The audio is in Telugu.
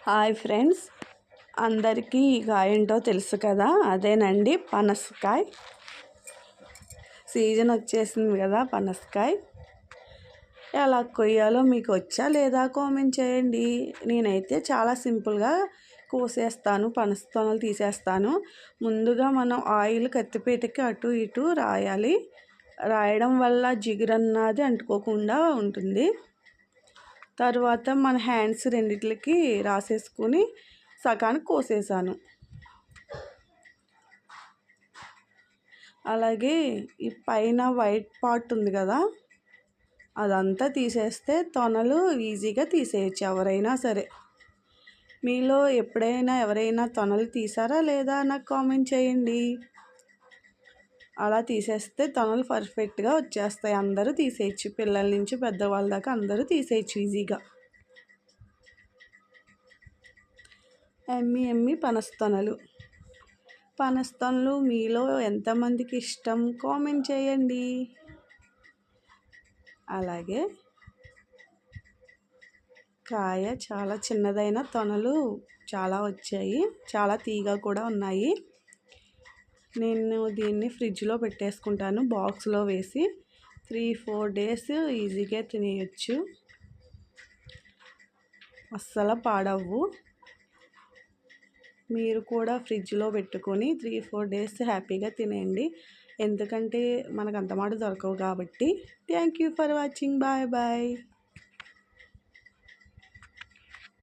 హాయ్ ఫ్రెండ్స్, అందరికీ ఈ కాయ ఏంటో తెలుసు కదా, అదేనండి పనసకాయ. సీజన్ వచ్చేసింది కదా పనసకాయ. ఎలా కొయ్యాలో మీకు వచ్చా లేదా కామెంట్ చేయండి. నేనైతే చాలా సింపుల్గా కోసేస్తాను, పనస తొనలు తీసేస్తాను. ముందుగా మనం ఆయిల్ కత్తిపీటకి అటు ఇటు రాయాలి. రాయడం వల్ల జిగురన్నది అంటుకోకుండా ఉంటుంది. తర్వాత మన హ్యాండ్స్ రెండిట్లకి రాసేసుకుని సగానికి కోసేసాను. అలాగే ఈ పైన వైట్ పార్ట్ ఉంది కదా, అదంతా తీసేస్తే తొనలు ఈజీగా తీసేయచ్చు ఎవరైనా సరే. మీలో ఎప్పుడైనా ఎవరైనా తొనలు తీసారా లేదా నాకు కామెంట్ చేయండి. అలా తీసేస్తే తొనలు పర్ఫెక్ట్గా వచ్చేస్తాయి. అందరూ తీసేయచ్చు, పిల్లల నుంచి పెద్దవాళ్ళ దాకా అందరూ తీసేయచ్చు ఈజీగా. ఎమ్మి పనస్తొనలు మీలో ఎంతమందికి ఇష్టం కామెంట్ చేయండి. అలాగే కాయ చాలా చిన్నదైన తొనలు చాలా వచ్చాయి, చాలా తీగ కూడా ఉన్నాయి. నేను దీన్ని ఫ్రిడ్జ్లో పెట్టేసుకుంటాను, బాక్స్లో వేసి 3-4 డేస్ ఈజీగా తినేయచ్చు, అస్సలు పాడవు. మీరు కూడా ఫ్రిడ్జ్లో పెట్టుకొని 3-4 డేస్ హ్యాపీగా తినేయండి. ఎందుకంటే మనకు అంత మాట దొరకవు కాబట్టి. Thank you for watching. Bye bye.